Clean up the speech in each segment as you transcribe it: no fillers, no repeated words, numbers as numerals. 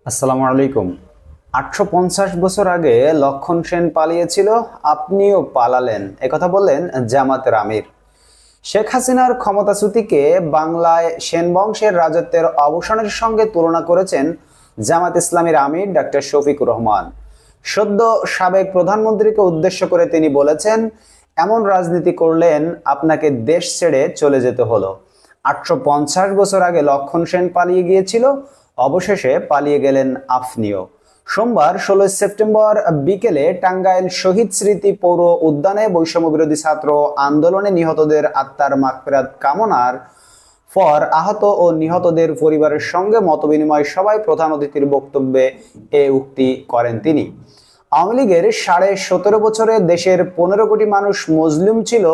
আসসালামু আলাইকুম। ৮৫০ বছর আগে লক্ষণ সেন পালিয়েছিল, আপনিও পালালেন, একথা বললেন জামাতের আমির। শেখ হাসিনার ক্ষমতাচ্যুতিকে বাংলায় সেন বংশের রাজত্বের অবসানের সঙ্গে তুলনা করেছেন জামাত ইসলামীর আমির ডক্টর শফিকুর রহমান। সদ্য সাবেক প্রধানমন্ত্রীকে উদ্দেশ্য করে তিনি বলেছেন, এমন রাজনীতি করলেন আপনাকে দেশ ছেড়ে চলে যেতে হলো। ৮৫০ বছর আগে লক্ষণ সেন পালিয়ে গিয়েছিল, অবশেষে পালিয়ে গেলেন আপনিও। সোমবার ১৬ সেপ্টেম্বর বিকেলে টাঙ্গাইল শহীদ স্মৃতি পৌর উদ্যানে বৈষম্য বিরোধী ছাত্র আন্দোলনে নিহতদের আত্মার মাগফিরাত কামনার পর আহত ও নিহতদের পরিবারের সঙ্গে মতবিনিময় সভায় প্রধান অতিথির বক্তব্যে এ উক্তি করেন তিনি। আওয়ামী লীগের ১৭.৫ বছরে দেশের ১৫ কোটি মানুষ মজলুম ছিল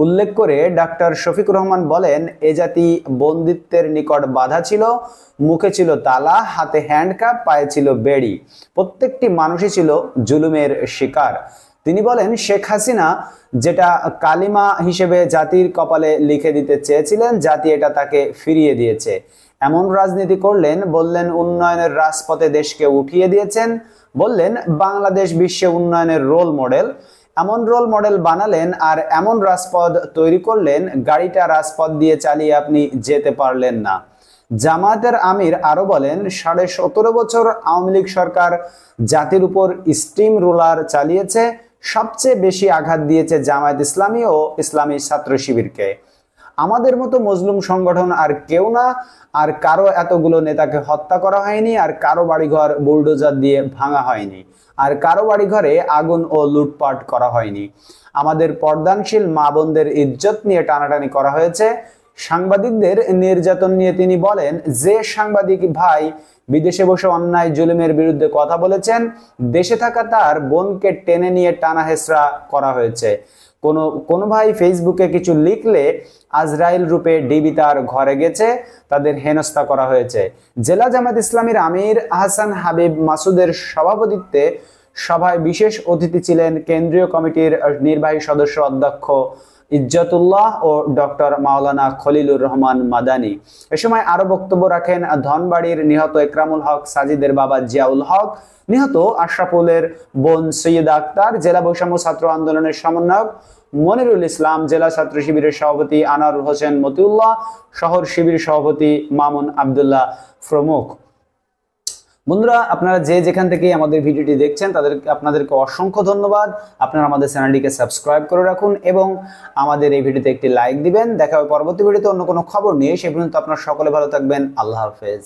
উল্লেখ করে ডাক্তার শফিকুর রহমান বলেন, এ জাতি বন্দিত্বের নিকট বাধা ছিল, মুখে ছিল তালা, হাতে হ্যান্ডকাপ, পায়ে ছিল বেড়ি। প্রত্যেকটি মানুষই ছিল জুলুমের শিকার। তিনি বলেন, শেখ হাসিনা যেটা কালিমা হিসেবে জাতির কপালে লিখে দিতে চেয়েছিলেন, জাতি এটা তাকে ফিরিয়ে দিয়েছে। এমন রাজনীতি করলেন, বললেন উন্নয়নের রাজপথে দেশকে উঠিয়ে দিয়েছেন, বললেন বাংলাদেশ বিশ্বে উন্নয়নের রোল মডেল। এমন রোল মডেল বানালেন আর এমন রাজপথ তৈরি করলেন, গাড়িটা রাজপথ দিয়ে চালিয়ে আপনি যেতে পারলেন না। জামায়াতের আমির আরো বলেন, ১৭.৫ বছর আওয়ামী লীগ সরকার জাতির উপর স্টিম রোলার চালিয়েছে, সবচেয়ে বেশি আঘাত দিয়েছে জামায়াত ইসলামী ও ইসলামী ছাত্র শিবিরকে। আমাদের মতো মজলুম সংগঠন আর কেউ না, আর কারো এতগুলো নেতাকে হত্যা করা হয়নি, আর কারো বাড়িঘর বুলডোজার দিয়ে ভাঙা হয়নি, আর কারো বাড়িঘরে আগুন ও লুটপাট করা হয়নি। আমাদের পর্দানশীল মা বোনদের ইজ্জত নিয়ে টানাটানি করা হয়েছে। সাংবাদিকদের নির্যাতন নিয়ে তিনি বলেন, যে সাংবাদিক ভাই বিদেশে বসে অন্যায় জুলুমের বিরুদ্ধে কথা বলেছেন, দেশে থাকা তার বোনকে টেনে নিয়ে টানা হেঁচড়া করা হয়েছে। কোনো ভাই ফেসবুকে কিছু লিখলে আজরাইল রূপে ডিবি তার ঘরে গেছে, তাদের হেনস্থা করা হয়েছে। জেলা জামাত ইসলামীর আমির আহসান হাবিব মাসুদের সভাপতিত্বে সভায় বিশেষ অতিথি ছিলেন কেন্দ্রীয় কমিটির নির্বাহী সদস্য অধ্যক্ষ ইজ্জতুল্লাহ ও ডক্টর মাওলানা খলিলুর রহমান মাদানী। এ সময় আরো বক্তব্য রাখেন ধনবাড়ির নিহত একরামুল হক সাজিদের বাবা জিয়াউল হক, নিহত আশরাফুলের বোন সৈয়দা আক্তার, জেলা বৈষম্য ছাত্র আন্দোলনের সমন্বয়ক মনিরুল ইসলাম, জেলা ছাত্র শিবিরের সভাপতি আনোয়ারুল হোসেন মতিউল্লাহ, শহর শিবির সভাপতি মামুন আবদুল্লাহ প্রমুখ। বন্ধুরা, আপনারা যে যেখান থেকে আমাদের ভিডিওটি দেখছেন আপনাদেরকে অসংখ্য ধন্যবাদ। আপনারা আমাদের চ্যানেলটিকে সাবস্ক্রাইব করে রাখুন এবং আমাদের এই ভিডিওতে একটি লাইক দিবেন। দেখা হবে পরবর্তী ভিডিওতে অন্য কোনো খবর নিয়ে। সে পর্যন্ত আপনারা সকলে ভালো থাকবেন। আল্লাহ হাফেজ।